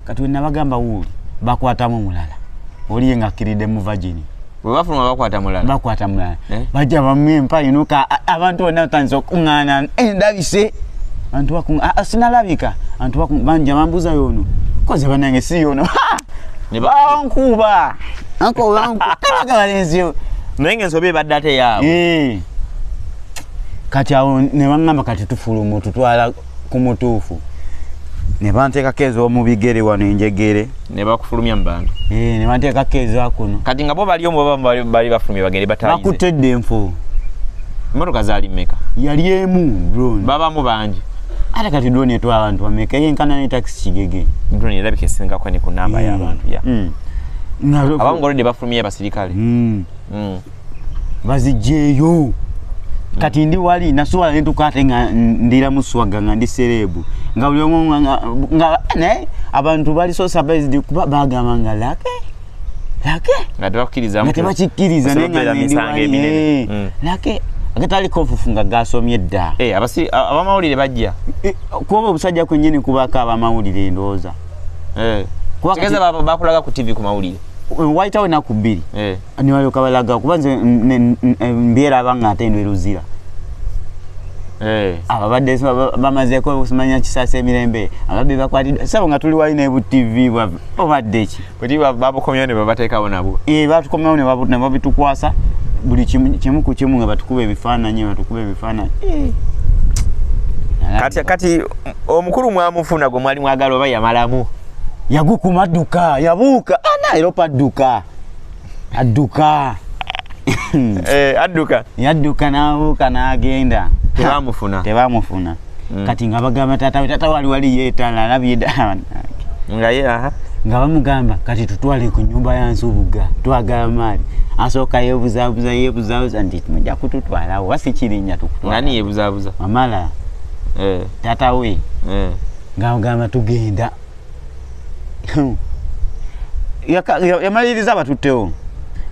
kati we nabagamba wuli bakwatamu mulala oli nga kiride mu Virginia bafuluma bakwata mulala bajja bamempa inuka abantu bonna tanzo kungana ndabise abantu bakunga sinalabika abantu bakubanja mambuza yono koze banange si yono ne bankuba anko wangu kalagalenziyo nenge nsobe badate yawo kati awo ne bangamba kati tufulumu tutwala ku mutuufu ne banteeka kezo mu bigere wano enjegere ne bakufulumya mbantu ne banteeka kezo kuno kati ngabo bali omu bali bafulumya bagende batayize bakutedde enfo motoka zali meka yali emu drone baba mu banji ate kati drone etwa abantu bameka yenkana ne taxi kigege drone erabika esinga kwa ne ku namba y'abantu ya abangolo de bafulumya basirikale bazijeyo kati ndi wali nasuwala nentukate nga ndira muswaga nga ndi serebu nga buli omu nga ne abantu bali so surprised kuba bagamba nga lake nga tebakiriza nga tebakikiriza nenga ndi wali lake agatali kofufu nga gasomye dda abamawulire bajja kuba obusajja kwennyini kubaka abamawulire ndooza kigeza bakulaga ku TV ku mawulire waitawo naku bbiri ni wali okabalaga kubanze mbiera abanga ate ndweruzira ababadde bamazeeko obusimanya kisasa emirembe ababbi bakwatidde sabo nga tuli wali ne TV obadde ki kuti babukomyawo ne babateekawo nabo batukomyawo ne babitukwasa buli kimu ku kimu nga batukuba ebifaananyi kati omukulu mwamufuna gwe mwali mwagala oba yamalamu yagukuma adduka yabuuka Nairobi adduka yadduka n'abuuka n'agenda tebamufuna kati nga bagamba tata wali yeetala alabye nga bamugamba kati tutwale ku nyumba ya Nsubuga twagala maali asooka yeebuzaabuza nti mujja kututwalawo wasi kirinya tukutwala ngani yeebuzaabuza mamala tata we nga mugamba tugenda yamaliriza batuttewo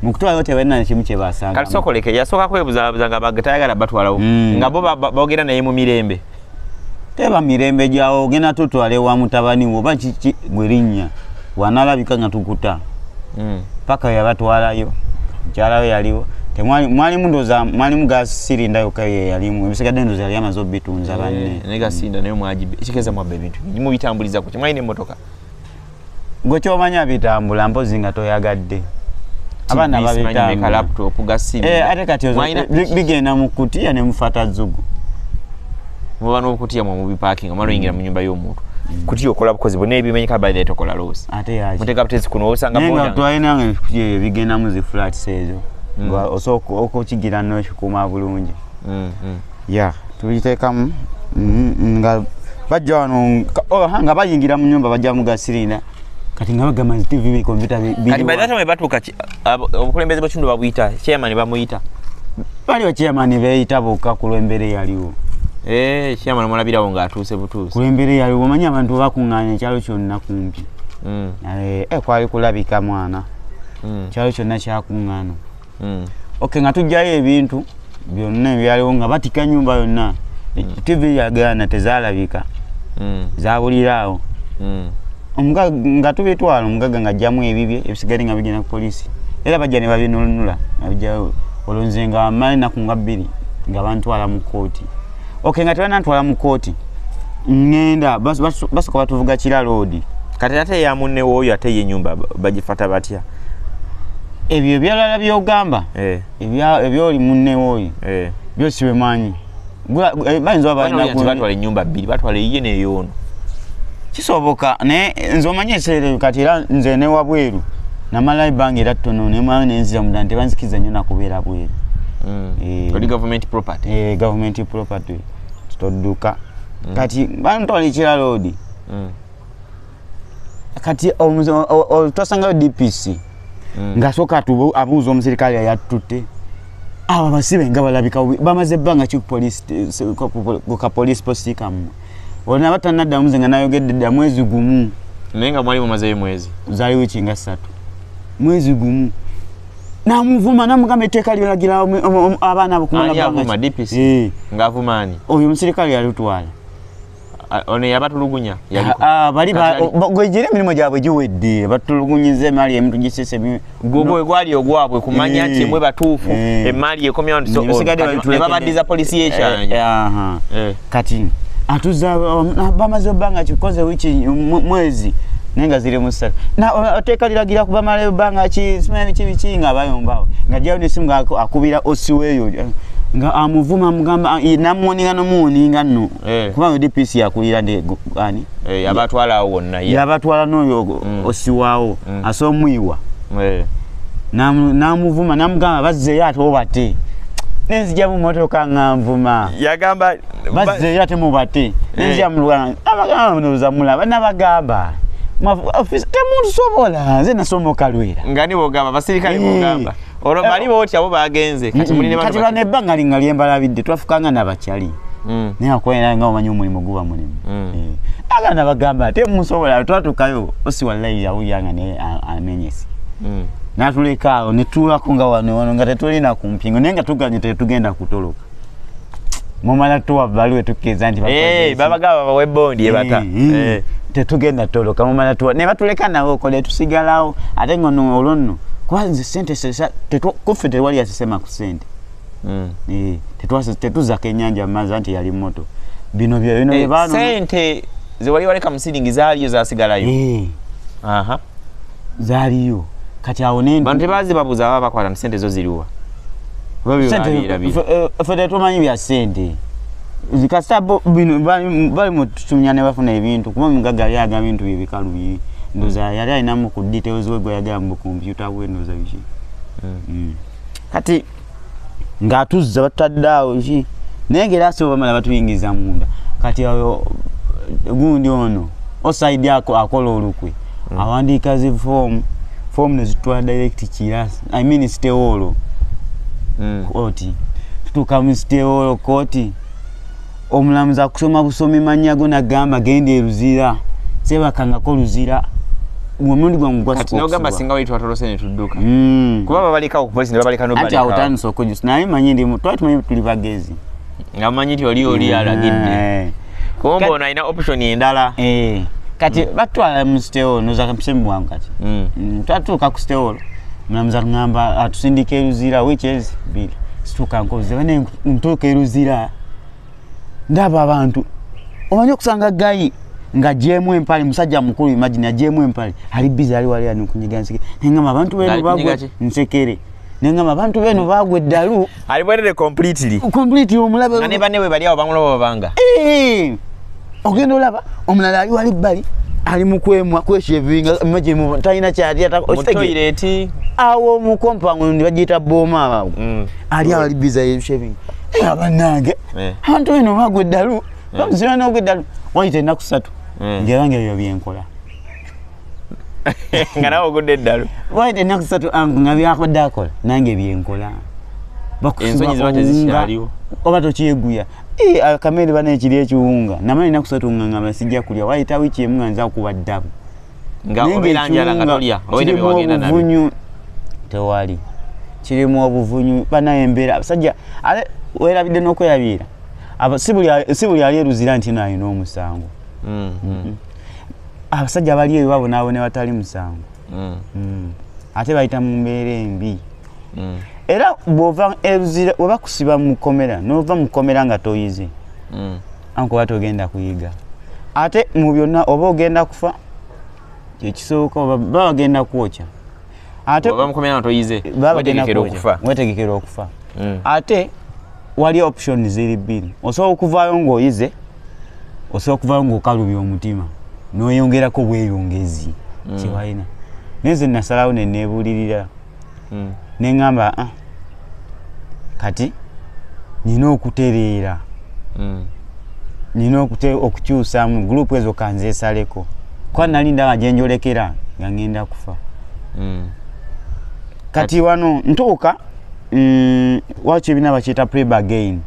mukutwala yote wena kimu kye basanga kati sokoleke yasooka kwebuzabuza nga bagatayagala batwalawo nga bo boogera naye mu mirembe teba mirembe gyawo gena tutwale wa mutabani wo baki gwerinnya wanalabika nga tukuta paka yabatwalayo kyalawe yaliwo temwali mundoza mwali mugasirinda yokaye yalimu ebisigadde ndoza yali amazo bitunza banne negasinda nayo mwajibe ikikeza mwabbe bintu mu bitambuliza ku kimwali ne motoka gwe kyomanya bitambula mpozi nga toyagadde abana babitambula laptop gasimu ate kati bigenda mu kutiya ne mufata zugu muba n'okutiya mu biparking amalo yingira mu nyumba y'omuntu kutiya okola bukozi bone ebimenyeka by the tokola loss ate yaje muteka butezi kuno osanga boda nga twalina nga kutiya bigenda mu zi flat sezo nga osoko okokigira no kikuma bulungi ya tubiteekamu nga bajja wano nga bayingira mu nyumba bajja mu gasirinda kati nga bagamba TV computer bili kati by that time batuka obukulembeze bw'ekitundu babuyita chairman bamuyita bali chairman beeyita bokka ku lwembere yaliwo chairman mulabirawo ng'atuuse butuuse ku lwembere yaliwo omanyi abantu bakuŋŋaanya ekyalo kyonna kumpi kwali kulabika mwana ekyalo kyonna kyakuŋŋaana okay nga tujjayo ebintu byonna ebyaliwo nga batika nyumba yonna TV yagaana tezaalabika zaabuliraawo nga tubitwala omugaga nga ajjamu ebibye ebisigale nga bigenda ku polisi era bajja ne babinunula nabijjawo olunze nga amaali naku nga bbiri nga bantwala mu kooti okay nga tebanantwala mu kooti ngenda basooka batuvuga kiraloodi kati ate ya munne w'oyo ate yenyumba bagifata batya ebyo byalala byogamba ebyoli munne w'oyo byosi bemanyi bayinza batwala ennyumba bbiri batwala eyiye n'eyoono kisoboka ne nze omanye ekiseera kati era nze ne wabweru namala ebbanga era ttono nemwana nenzira munda nti tebanzikiza nnyo nakubeera bweru oli government property government property todduka kati bantwala ekiraloodi kati twasangayo DPC ng'asooka abuuza omusirikale yatutte abo abasibe nga balabika bamaze ebbanga ki ku police post kammwe olina batanaddamu nze nga nayogedde dda mwezi gumu naye nga mwali mumazeyo mwezi zaali wiiki nga 3 mwezi gumu namuvuma namugamba etteeka lyolagira abaana abo kumala DPC ng'avumaani oyo omusirikale yalutwala ono yabatulugunya bali gwejire emirimu gyabwe giwedde batulugunyize emali emuntu gisese gobwe gwali ogwabwe kumanya nti mwe batuufu emali ekomya nti ne babaddiza polisi y'ekyanya kati atuza bamaze obbanga kikoze wiki mwezi nenga ziri musala na oteka liragira kubamala obbanga kisimani kibiki nga bayombawo nga jawo nesimu akubira osiweyo nga amuvuma mugamba namuoninga nomuoninga nno kubanga DPC yakulira ndi ani yabatwala awo wonna yabatwala n'oyo osiwaawo asomwiwa namuvuma namugamba bazzeyo ate obate nenzija mu motoka ngamvuma yagamba bazzeyo ate mubate nenzija mu luganda abagamba noza mulaba nabagamba ofisi temuntu sobola nze nasomoka lwera ngani bogamba basirikale bogamba olo bali boti abo bagenze kati muline kati bane ebbanga linga lyembalabidde twafukanga n'abakyali naye akwera nga omanyi omulimu guba mulimu aganda bagamba ate musobola twatukayo osi wallahi yawuyanga ne amenyesi natuleka awo netulako nga wano nga tetulina kumpingo naye nga tuganye tetugenda kutoloka mumala tuwa baluwe tukkiriza nti babagamba bawe bondi ebata tetugenda toloka mumala tuwa ne batuleka nawo kole tusigalawo ate ngono olonno kwanza sente sesa tetuffe tewali yasema ku sente tetuza kenyanja maza nti yali moto bino bano sente zewali waleka musiringi zaaliyo zasigalayo zaaliyo kati awo nende bantu tebazi babuza baba bakwata sente zo ziriwa fede tumanyi bya sente zikasabo bino bali mutunyane bafuna ebintu kuma mugaga yaga bintu bibikalu ndoza yali alinamu ku details we gwayaga mu computer we ndoza bishi kati ngatuzza bataddawo ki nengera aso bamala batuyingiza munda kati ayo gundi ono oside yako akola olukwe awandika zi form nezitwa direct kiras I mean steolo koti tutuka mu steolo koti omulamuza kusoma busomi manyago na gamba gende eruzira seba kanga ko ruzira umuntu gwa ngwa kati no gamba singa witwa tolose ne tudduka kuba babalika ku police ne babalika no balika ati awutani soko just naye manyi ndi mu twatu manyi tuli bagezi nga manyi ti oli alagidde kombo na ina option endala kati batwala mu steo noza kamsembu wangu kati twatuka ku steo mulamuza ngamba atusindike eruzira which is bill situka nkoze bane ntoke eruzira ndaba abantu omanyi okusanga gayi nga jemu empali musajja mukulu imagine jemu empali ali busy ali wali anukunyigansike ngama abantu beno bagwe nsekere ngama abantu beno bagwe dalu ali bwerere completely omulabe nane banewe bali awo bamulobo banga ogendo laba omulala ali wali bali ali mukwemwa kweshevinga imagine mu taina kyati toilet awo mu compound ndi bagita boma ali ali busy shaving abanange abantu beno bagwe dalu bamuzira no gwedalu waite nakusatu ngerange yo byenkola ngana ogudde dalu waite nakusatu angu ngabyako dakola nange byenkola ensonyi zibate zishaliwo oba tokiyeguya akamere bana ekiri ekiwunga namani nakusatu nganga sijja kulya waite wiki emu nza kubaddabu nga obiranja nga tolya oyine byogenda nabyo tewali kirimu obuvunyu bana embera abasajja ale werabidde nokweyabira sibuli ali eruzira nti nayo n'omusango abasajja bali eyo babonabone batali musango ate bayita mu mbeera embi era bw'ova eruzira oba kusiba mu komera n'ova mu komera nga toyize anko batogenda kuyiga ate mu byonna oba ogenda kufa kyekisooka oba bagenda kwokya ate oba mu komera nga toyize wetegekera okufa ate wali option ziri bbiri osobola okuvaayo ng'oyize osobola okuvaayo ng'okalubya omutima n'oyongerako bweyongezi kiwalina neze nasalawo neneebulirira neŋŋamba kati nina okutereera nina okukyusamu gurupu ezo kanzeesaleko kwa nalinda nga gyenjolekera nga ŋŋenda kufa kati wano ntuuka wacho ebina bakiyita preba again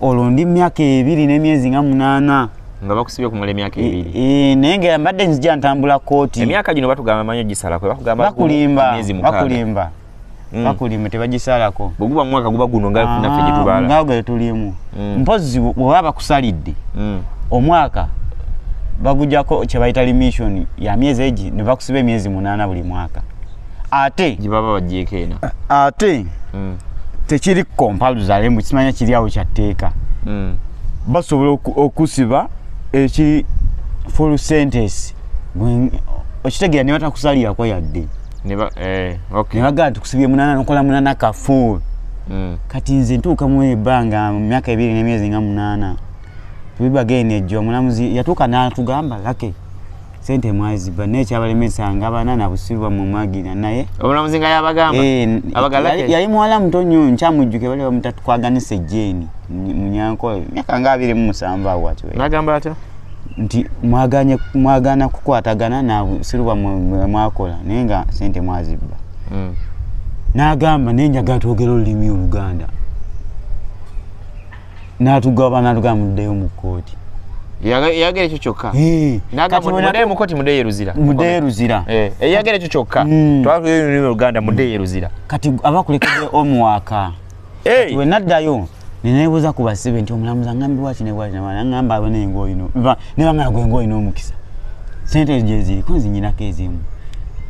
olwo ndi myaka 2 n'emyezi nga 8 nga bakusibye kumala emyaka 2 naye nga mbadde nzija ntambula kooti emyaka gino batugamba manyo gisalako bakulimba tebagisalako bweguba mwaka guba guno nga naffe gye tubala nga gwe tulimu mpozi bw'oba bakusalidde omwaka bagujjako kye bayita mission ya myezi egi ne bakusiba emyezi 8 buli mwaka ate jibaba bajieke ena ate tekiri compulsory mbu kimanya kiri awo kyatteeka basobola okusiba eki full sentence okitegeera ne batakusalirako yadde okay. Ne bagamba tukusibye 8 nokola 8 ka full kati nze ntuuka mu ebbanga mu myaka 2 n'emyezi nga 8 tubibagene ejjo omulamuzi yatuuka n'atugamba lake sente mwaziba nekyabalemesa nga bana nabusirwa mu mwagira naye omulamuzi nga yabagamba abagalake yali muwala muto nnyo nkyamujjuke bali bamutatwaganisa ejjeeni munyanko myaka nga 27 awo atyo nagamba ata nti mwagana kukwatagana nabusirwa mwakola naye nga sente mwaziba n'agamba nenjaga twogera olulimi Oluganda natugamba muddeyo mu kkooti yagera ekyo kyokka muddeyo mu kkooti muddeyo Luzira yagera ekyo kyokka twatugera olulimi Oluganda muddeyo Luzira kati abakulekedde omwaka we naddayo neneebuuza ku basibe nti omulamuzi aŋŋambye bwaki ne bwaki naŋŋamba abo nengoyino ne baŋŋala gwengoyina omukisa sente gye ziriko nzinyinako ezimu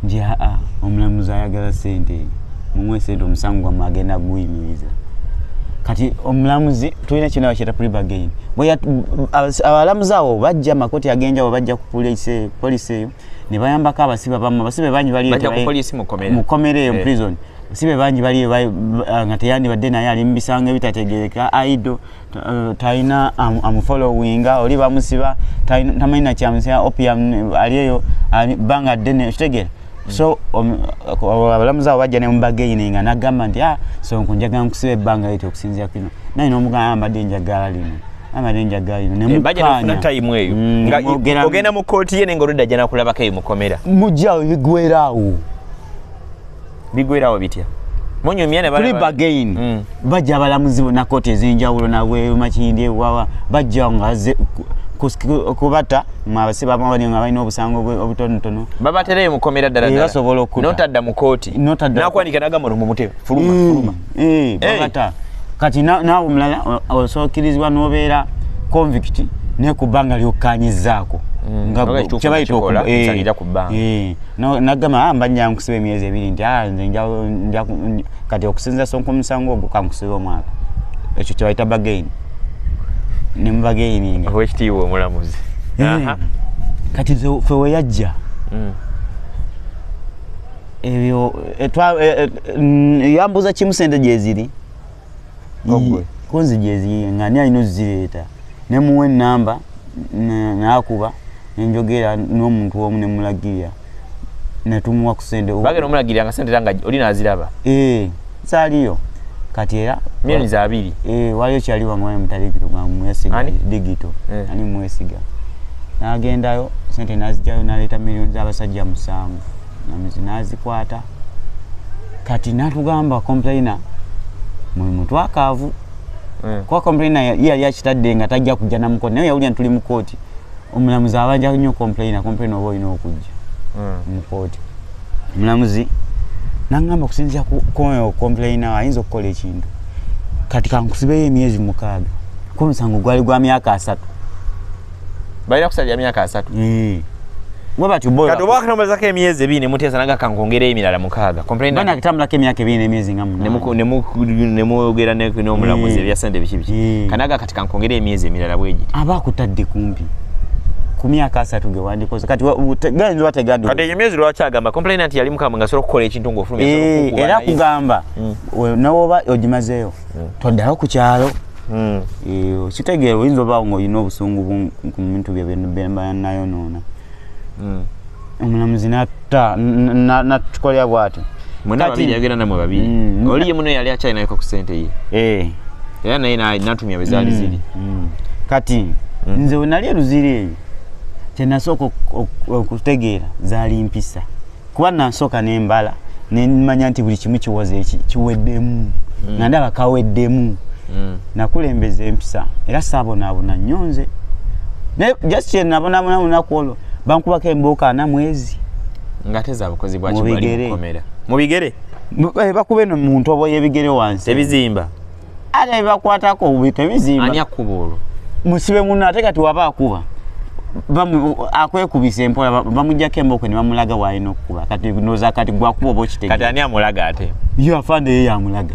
nti aa omulamuzi ayagala sente mumwe sente omusango gwammwe agenda guyimiriza kati omulamuzi tulina kino bakyeta plea bargain abalamuzi awo bajja makooti agenjawo bajja ku poliisi eyo ne bayambako abasibe abamu abasibe bangi mukomere eyo prison abasibe bangi bali nga teyandibadde naye ali mubisanga ebitategereka aido talina amufollowinga oli bamusiba tamanyi nakyamusiba opium ali eyo banga ddene kitegeera so abalamuzi abo bajja ne mubagayini nga nagamba nti so nkunjagala nkusiba ebbanga liti okusinzira kino naye n'omugamba ambadde njagala lino nemukanya time eyo nga ogenda mu kkooti ye nenga oludda ajja nakulabako eyo mukomera mujjawo bigwerawo bitya plea bargain bajja abalamuzi bonna kkooti ez'enjawulo nabwe Makindye ewawa bajja nga kubata mwabasiba abamu nga balina obusango obutonotono babatereyo mukomera basobola okutta notadda mu kkooti nakwanika nagamba mu mutwe fuluma babata kati naawe omulala osookirizibwa n'obeera convict nekubanga lyokkanyizaako nagamba mbanja nkusiba emyezi 2 nti kati okusinza sonko musango ogwo kankusiba omwaka ekyo kyebayita bargain nemubagaininga wekitiibwa omulamuzi kati fe weyajja ebyo yambuza kimu sente gyeziri konzi gyeziri nga ni alina ozireeta nemuwa enamba nakuba nenjogera n'omuntu omu nemulagirira netumuwa ku sente bagenda omulagirira nga sente tanga oli naziraba saaliyo kati era milioni za 2 waliyo kyali wamwe mutalikito mwesiga digito ani mwesiga nagendayo sente nazijayo naleta milioni z'abasajja 7 namizi nazikwata kati natugamba complainer muntu akaavu kwa complainer yali yakitadde nga tajja kujja na mukono naye yawulira tuli mu kooti omulamuzi abanja nnyo complainer oba olina okujja mu kooti omulamuzi nangamba kusinzira ku complainer ayinza okukola ekintu kati kankusibeyo emyezi 6 ko omusango gwali gwa myaka 3 balina kusabya myaka 3 kati obwakatambalako emyezi 2 nemuteesa naga kankongerayo emirala 6 bana kitambulako emyaka 2 n'emyezi nga 8 nemwogera n'omulamuzi ebya sente biki kanaga kati kankongerayo emyezi emirala bwegiti aba akutadde kumpi ku myaka 3 ge wandikoze kati ganzi wategadde kati emyezi lwaki agamba complainant yali mukama nga asobola okukola ekintu ng'ofulumya era kugamba nawoba ogimazeeyo toddayo ku kyalo kitegeera oyinza obaawo ng'olina obusungu ku bintu byenayonoona omulamuzi natukolera bwati mwena babiri yagenda namwe babiri oli ye muno yali akyayinayoko ku sente ye era naye natumya bwezaali ziri kati nze wenali Luzira eyo kyenasooka okutegeera zaali mpisa kuba nansooka nembala nemanya nti buli kimu kiwoze kiweddemu nga ndaba kaweddemu nakulembeza empisa era saabonaabona nnyo nze just kyenabonaabona lunaku olwo bankubako embooka 4 mwezi nga teza bukozi bwaki bali mukomera mu bigere bakuba eno muntu oba yebigere wansi ebizimba ate bakwatako tebizimba ani akuba olwo musibe munno ate kati waba akuba akwekubisa empola bamujjako emboko ne bamulaga waalina okukuba kati noza kati gwakuba oba okitege kati ani amulaga ate yo afande ye yamulaga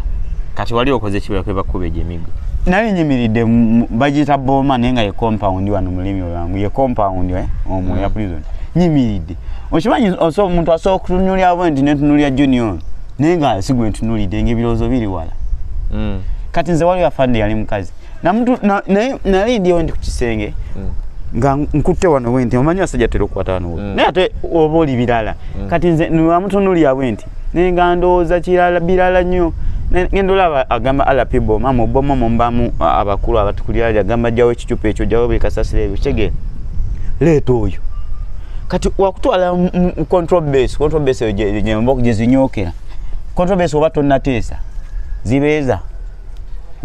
kati wali okoze kibula kwe bakube gy'emiggo nali nyimiridde bagita boma naye nga ye compound wano mulimi wangu ye compound omwo ya prison nyimiridde okimanyi omuntu asobola okutunulya bwenti netunulya junior naye nga sigwe ntunulidde ng'ebirowoozo biri wala kati nze waliwo afande yali mukazi nali ndiwo ndi ku kisenge nga nkutte wano bwenti omanyi abasajja tera okukwata wano naye ate oba oli birala kati nze wamutunulya bwenti naye nga ndowooza birala nnyo ngenda olaba agamba alapibo mama oboma mumbamu abakulu abatukulira agamba jjawo ekicupa ekyo jjawo buli kasasiro ebyo kitegeera leeta oyo kati wakutwala control base eyo gye zinyookera control base oba tonnateesa zibeeza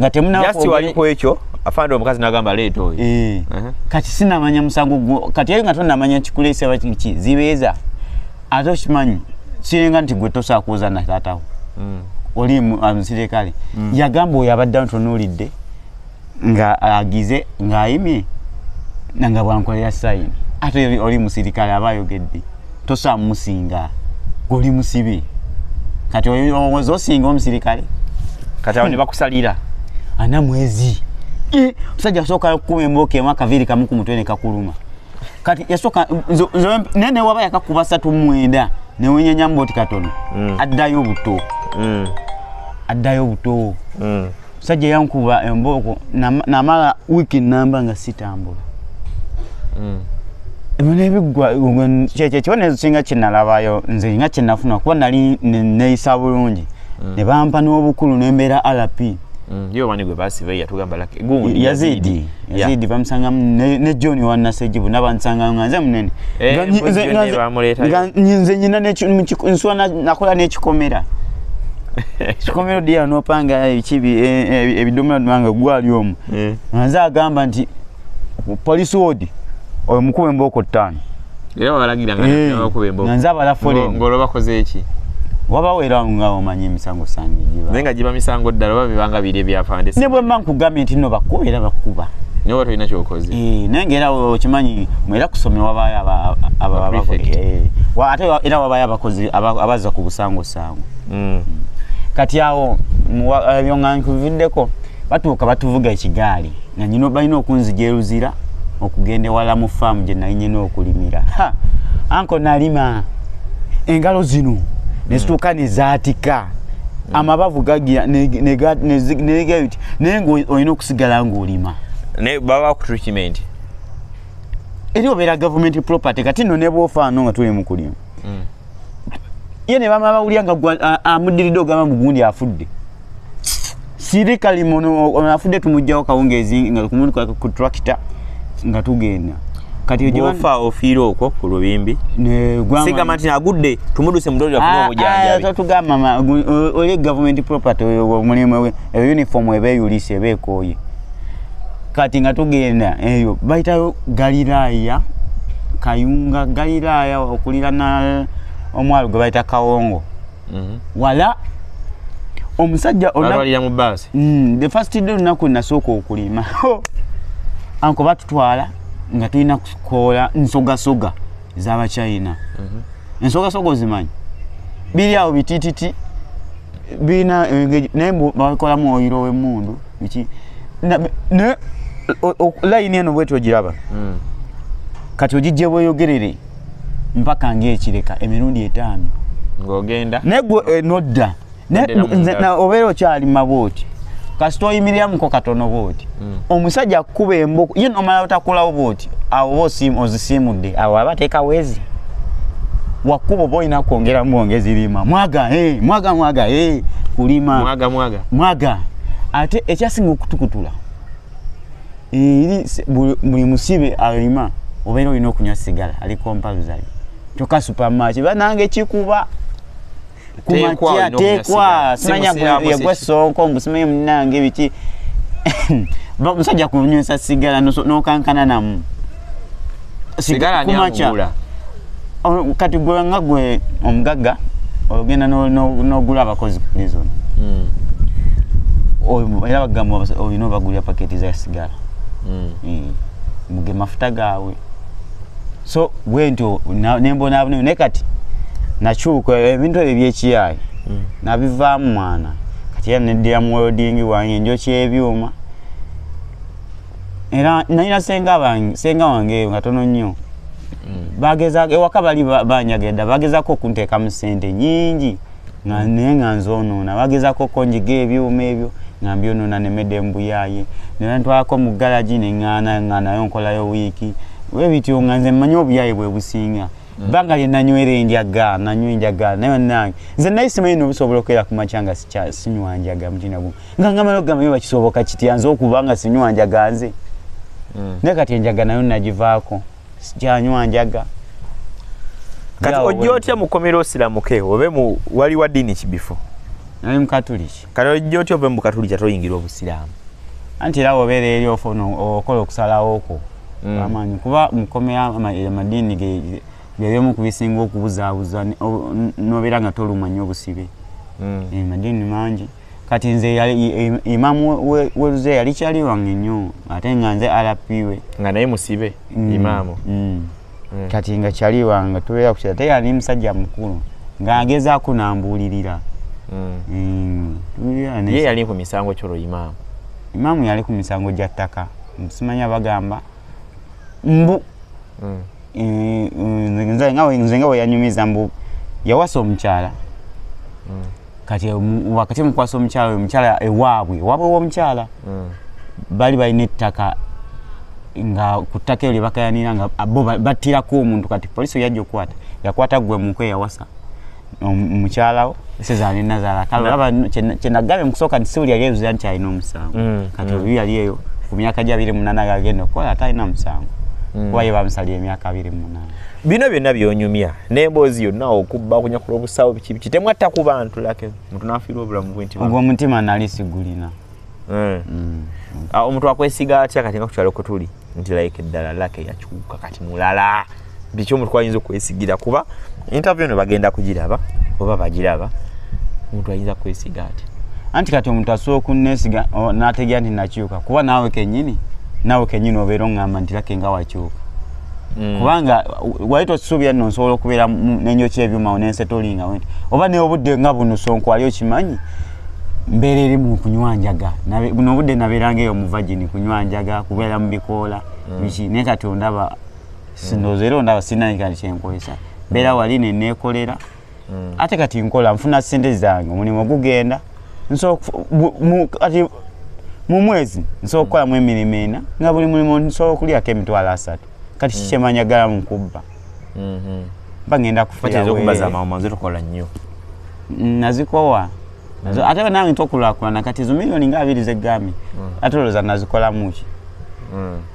nga temunajasti waliko ekyo afande omukazi n'agamba leeta oyo kati sinamanya musango kati eyo nga tonnamanya kikuleesa bakiki zibeeza ate okimanyi sirenga nti gwe tosobola kuuza na taatawo oli musirikale yagamba oyo abadde ntunuulidde nga agize ng'ayimye nanga bwankolera sayini ate oli musirikale aba ayogedde tosobola musinga goli musibe kati olowooza osinga omusirikale kati awo ne bakusalira ana mwezi omusajja asooka okukuba embooka emu akaviiri kamu ku mutwe ne kakuluma kati yasooka nene waba yakakuba 3 newenyenya mboti katono addayo buto addayo buto omusajja yankuba embooko namala wiiki namba nga sitambula ebiggwa kyekyo singa kyenalabayo nze nga kyenafuna kuba nali neeyisa bulungi ne bampa n'obukulu nembeera RP yo wani gwe basibe yatugamba lake Yazidi bamusangamu ne John Wanasejibu nabansanga nga nze munene nze nyina nswana nakola n'ekikomera kikomero dia nopanga ekibi ebidomera nanga gwali omu nze agamba nti police ward oyo mukube mboko 5 era walagira nga bakube mboko nze abala fole ngolo bakoze eki wabawera nga omanyi misango sangi jiba nenga jiba misango ddala babibanga bire byafande ne bwe mmanku gamye nti no bakubera bakuba nyo watu ina kyokoze nengera okimanyi mwera kusomera wabaye ababakole ate era wabaye abakozi abaza ku busango sango kati awo byonga nkuviddeko batuuka batuvuga ekigaali nga nyino balina okunzijeruzira okugende wala mu farm gye nali nyina okulimira anko nalima engalo zino nesituuka nezaatika amabavu gagira negayuti naye nga olina okusigala ng'olima baba ku treatment eri obeera government property kati nno ne bwofaano nga tuli mu kulima ye ne bama bawulya nga amuddiridde ogamba mugundi afudde sirikali muno afudde tumugjawo kawungeezi nga ku tractor nga tugenda kati ofa ofiira okwo ku lubimbi sigamba nti agudde tumuduse mudoli afuna obujjanjabi tugamba oli government property omulimu uniform ebeeyulisa ebeekooye kati nga tugenda eyo bayitayo Galilaya Kayunga Galilaya okulirana omwalo gwe bayita Kawongo wala omusajja olwalira mu basi the first day lunaku nasooka okulima anko batutwala nga tulina kukola nsogasoga z'Abachina ensogasoga ozimanyi biri awo bitititi bina naye bakolamu oyiro w'emmundu biki ne layini eno bwetyo ogiraba kati ogijje bweyogerere mpaka ng'ekireka emirundi 5 ng'ogenda negwe nodda obeera okyalima bwoti kasita oyimiriamuko katono bwoti omusajja akuba emboko ye nomala otakolawo bwoti awo ozisiimudde awo abateeka wezi wakuba oba olina kwongeramu ongezi lima mwaga kulima mwaga ate ekyasinga okutukutula buli musibe alima obeera olina okunywa sigala ali kompaluzali kyokka supermarket banange kikuba kumakia tekwa simanya gwe sonko mbusimanyi munange biki musajja kunywesa sigala nokankana namu sigala nyamula kati gwe nga gwe omugagga ogenda n'ogula abakozi ku prison era bagamba olina obagulira paketi za sigala muge mafuta gawe so bwento nembona abune nekati nachuko ebintu ebyekiyayi nabivaamu mwana kati ya nedya mwodingi wange njo kyebyuma era nina senga wange ngatono nnyo bageza ewakabali banyagedda bagezako okunteka mu sente nyingi nga nzonoona bagezako konjiga ebyuma ebyo ngambyo nona nemedde mbuyaye nentwako mu galaji nengana yonkolayo wiiki webityo nga nze mmanyi obuyaye bwe businga banga lye nanywera enjaga nayo nange nze nayisimanyi nobusobola okubeera ku makyanga sinywa njaga mutina gumu nga ngamala okugamba bakisoboka kiti yanze okubanga sinywa njaga nze naye kati enjaga nayo nagivaako sikyanywa njaga kati ojja otya mukomera osiramuke obe wali wa ddiini kibifo nali mukatuliki kati ojja otya obe mukatuliki toyingira obusiraamu anti era obeera eri ofuna okola okusalawo okwo amaanyi kuba mukomera amaddiini byebyomu kubisinga okubuzaabuza nobeera nga tolumanya obusibe amaddiini mangi kati nze imamu weruze yali kyali wange nnyo ate nga nze alapiwe nga naye musibe imamu kati nga kyali wange tubeera kukyala te yali musajja mukulu ng'agezaako n'ambuulirira ye yali ku misango kyolo imamu yali ku misango gya ttaka simanya bagamba mbu nze nga we yanyumiza mbu yawasa omukyala kati wakati mukwasa omukyala ewaabwe w'omukyala bali balina ettaka nga ku ttaka eryo bakayanira nga bo battirako omuntu kati polisi yajja okukwata yakwata gwe mukwe yawasa omukyalawo Sezaani Nazara kale aba kyenagambye mukusooka nti siwuli yali eruzira nti alina omusango kati oyo yali eyo ku myaka gya 28 agenda okukola atalina musango kuba ye bamusalira emyaka 28 bino byonna byonyumya n'emboozi yonna okubba okunyakula obusawo biki temwatta ku bantu lake muntu n'afiirwa obulamu bw'entima ogwo omutima nali sigulina omuntu akwesiga atya kati nga kukyalo kutuli nti like eddala lake yakyuka kati mulala biki omuntu kwayinza okwesigira kuba interview eno bagenda kugiraba oba bagiraba omuntu ayinza kwesiga ati anti kati omuntu asobola okunnesiga n'ategera nti nakyuka kuba naawe kennyini obeera oŋŋamba nti lake nga wakyuka kubanga wali tosuubira nno nsobola okubeera n'enjoki ebyuma n'ensetolinga wenti oba ne obudde nga buno Sonko wali okimanyi mbeera eri mu kunywa njaga buno obudde nabeeranga eyo mu vagini kunywa njaga kubeera mu bikoola biki naye kati ondaba sindowooza era ondaba sinanyi kati kyenkozesa mbeera wali neneekolera ate kati nkola nfuna ssente zange omulimu gugenda kati mu mwezi nsobola okukolamu emirimu ena nga buli mulimu nsobola okulyako emitwalo 3 kati kikyemanyagala mu kubba bagenda kufiirawetukola nnyo nazikowa ate nawe ntokulaakulana kati zo miliyoni nga 2 zeggami ate olowooza nazikolamu ki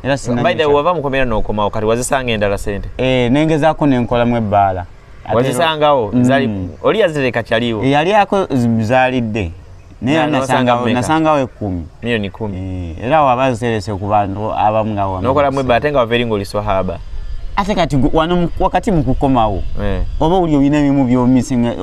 era wava mukomera n'okomawo kati wazisanga endala sente nengezaako nenkolamu ebbaala wazisangawo oli yazireka kyaliwo yali ako zaalidde naye nasangawo 10 miliyoni 10 era waba ziterese ku bantu abamu nga nokolamu ebbaala ate nga wava eri ng'oliswahaba ate kati wano wakati mu kukomawo oba oli olina ebimu by'omisinga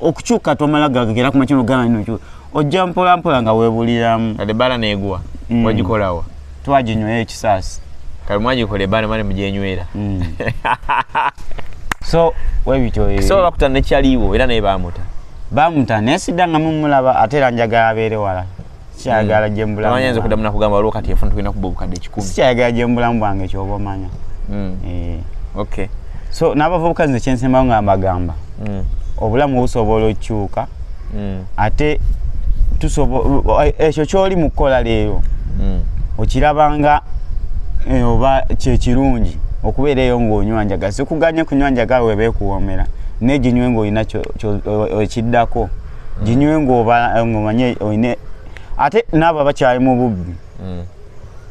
okukyuka tomala gagera ku makino gana nno ojja mpola mpola nga weebuliramu kati ebbaala neegwa wagikolawa twaginywayo ekisaasi kale mwagikola ebbaala male mugenywera so webityo so bakuta nekyaliwo era naye bamuta naye sidanga mumulaba ate era njagala abeere wala sikyayagala gye mbulamu amanyanza okuddamu nakugamba waliwo kati efuna tulina kubba obukadde 10 sikyayagala gye mbulamu bwange kyoba omanya okay so n'abavubuka nze kyensembawo nga mbagamba obulamu busobola okukyuka ate ekyo kyoli mu kukola leero okirabanga oba kyekirungi okubeera eyo ng'onywa njagala sikuganye kunywa njagala webeekuwoomera naye ginywe ng'olina ekiddako ginywe ng'omanye oyine ate n'abo abakyali mu bubbi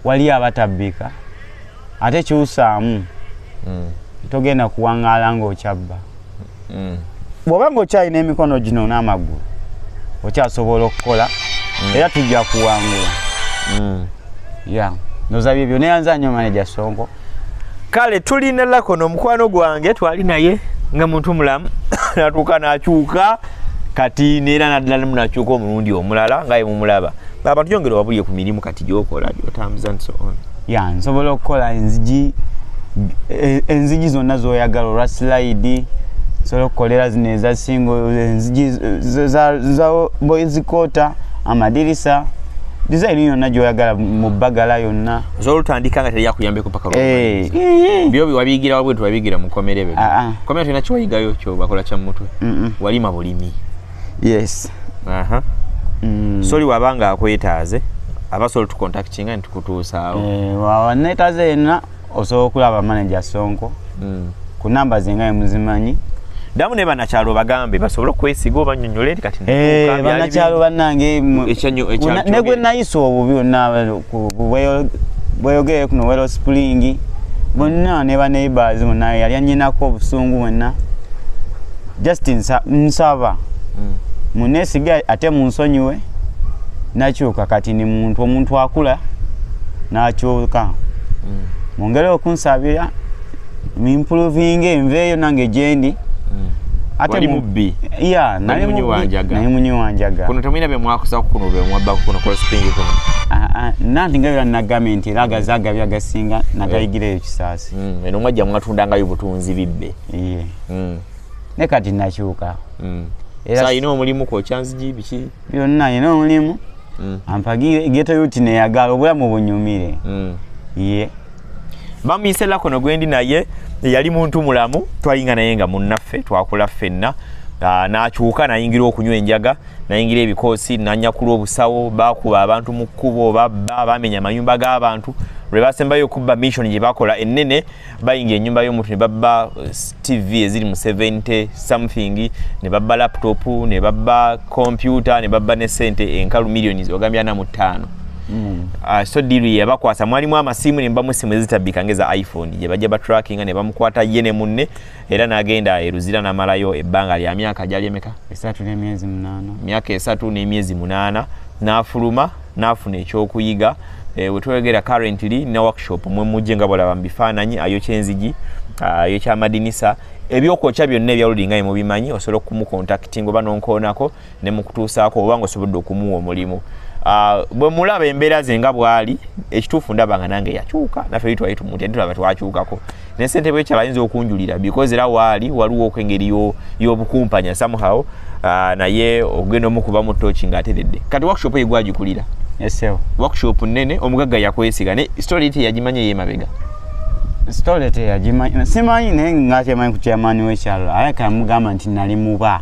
waliyo abatabbika ate kyusaamu togenda kuwaŋŋaala ng'okyabba bw'oba ng'okyalina emikono gino n'amagulu okyasobola okukola era tujja kuwangula noza byebyo neyanza nnyo maneja Sonko kale tulina Lakono omukwano gwange twali naye nga muntu mulamu natuuka n'akyuka kati neera naddala munakyuka omulundi omulala nga ye mumulaba abantu yongera wabulye ku mirimu kati gyokola gyotambuza nti so on ya nsobola okukola enzigi zonna zoyagala olwa slide nsobola okukolera zino eza single enzigi za boys quarter amadirisa design yonna gyoyagala mu bagala yonna zolutandika nga teri yakuyambeko paka byo wabigira wabwe tuwabigira mu komerebe komera tena chiwayigayo kyo bakola kya mutwe walima bulimi yes soli wabanga akwetaaze abasobola tucontactinga ntukutuusaawo wanetaze yenna osobola okulaba manager Sonko ku namba zenga emuzimanyi damu ne banakyalo bagambe basobola okwesiga obanyonyole kati banakyalo bannange negwe nayiso obubi bonna bweyogere kuno Welo Spring bonna ne baneighbors bonna yali anyinako obusungu bwonna Justin nsaba munesiga ate munsonyiwe nakyuka kati ni omuntu akula nakyuka mungere okunsabira improving enveyo nange jendi ate mubbi nali munyiwanjaga kuno temwina be mwakusa kuno be mwabba kuno kwa Spring kuno nanti ngabira na government lagazaga byagasinga nagayigire ekisasi eno mwajja mwatundanga y'obutunzi bibbe ne kati nakyuka era ino omulimu ko chanzi biki byonna ino omulimu ampagire geto yuti ne yagala obulamu bunyumire bamisela kono gwendi naye yali muntu mulamu twayinga naye nga munnaffe twakula ffenna nakyuka nayingira okunywa enjaga nayingira ebikoosi nanyakula obusawo bakuba abantu mu kkubo babba bamenya amayumba g'abantu lwe basembayo okubba mission gye bakola ennene bayingira ennyumba y'omuntu ne babba TV eziri mu 70 something ne babba laptop ne babba computer ne babba ne sente enkalu millions ogambya na mu 5 so diri yabakwasa mwalimu amasimu ne mbamu simu ezitabika ngeza iPhone je bajja ba tracking ne bamukwata yene munne era nagenda eruzira na malayo ebbanga lya myaka jali emeka 3 n'emyezi 8 myaka 3 n'emyezi 8 nafuluma nafuna ekyokuyiga wetwegera currently na workshop mwe mujjenga bola bambifananyi ayo kyenzigi ayo kya madinisa ebyokwokya byonna ebyalulinga mu bimanyi osobola okumucontacting oba nonkoonako ne mukutuusaako oba ng'osobodde okumuwa omulimu bwe mulaba embeera ze nga bwali ekituufu ndaba nga nange yakyuka naffe litwali tumuti tulaba twakyukako ne ssente bwe kyabayinza okunjulira because era waliwo okwengeri y'obukumpanya somehow naye ogenda omukuba mu tochi ng'ateredde kati workshop eyo gwagikulira workshop nnene omugagga yakwesiga ne story ite yagimanya yemabega story ite yagimanya simanyi naye ng'atemanyi ku chairman w'ekyalo ayaka mugamba nti nali muba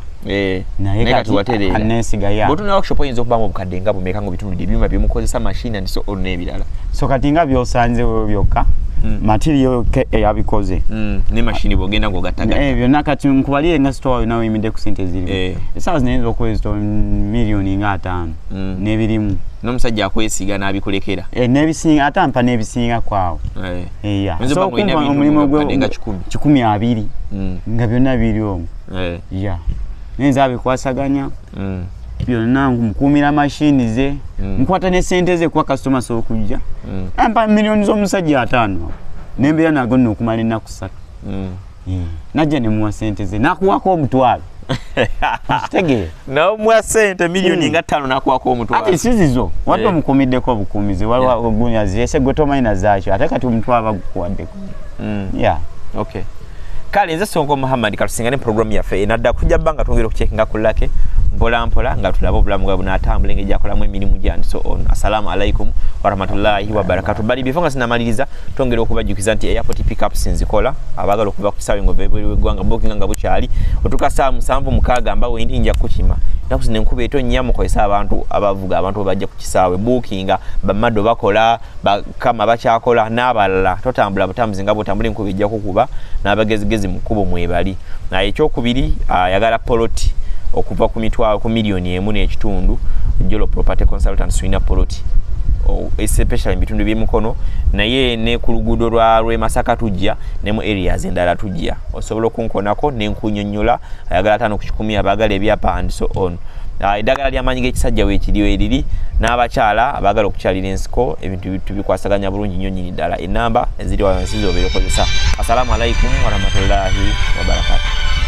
naye kati waterera anesiga ya botuna workshop oyinza okubamu obukadde nga bumeka ngo bitundu byuma byemukozesa machine and so on n'ebirala so kati nga byosanze byokka material yabikoze ne machine bogenda ng'ogattaga byonna kati nkubaliye nga store nawe imide ku sente ziri esawa zinayinza okwezita miliyoni nga 5 n'ebirimu n'omusajja akwesiga n'abikulekera n'ebisinga ate ampa n'ebisinga kwawo so okumva omulimu gwe 120 nga byonna biri omwo nenza abikwasaganya byonna nkumira machine ze nkwata ne sente ze kwa customer so kujja ampa milioni z'omusajja 5 nembeera nago nokumala ennaku 3 najja ne muwa sente ze nakuwako omutwalo tegere na muwa sente milioni nga 5 nakuwako omutwalo ati sizizo wadde omukumiddeko obukumizi waliwo ogunya ziyese gotomayina zaakyo ate kati omutwalo bagukuwaddeko okay kale nze Sonko Muhammad katusinga ne program yaffe enadda kujja banga twongera okucheckinga ku lake mpola mpola nga tulaba obulamu bwa bunatambula ngejja kolamu emirimu gyandi so on assalamu alaikum wa rahmatullahi wa barakatuh bali bifonga sinamaliriza twongera okubajukiza nti airport pickup sinzikola abagala okuba ku kisawe ngo bebwe gwanga booking nga bukyali otuka saa 7:6 mbawo indi nja kukima nakusine nkube eto nnyamo koyesa abantu abavuga abantu bajja ku kisawe bookinga bamado bakola kama bakyakola n'abalala totambula butambuzi nga butambula nkube ejja kukuba n'abagezigezi mukubo mwebali na ekyokubiri yagala poloti okuva ku mitwalo ku milioni 1.5 Jolo Property Consultants wina poloti especially bitundu by'emukono naye ne ku luguudo lwa Masaka tujja ne mu areas endala tujja osobola okunkonako ne nkunyonnyola ayagala 5 ku 10 abagala ebyapa and so on eddagala ly'amaanyi g'ekisajja weekiriyo eriri n'abakyala abagala okukyalira ensiko ebintu tubikwasaganya bulungi nnyo nnyini ddala enamba eziri wansi z'obeera okozesa assalamu alaikum warahmatullahi wabarakatuh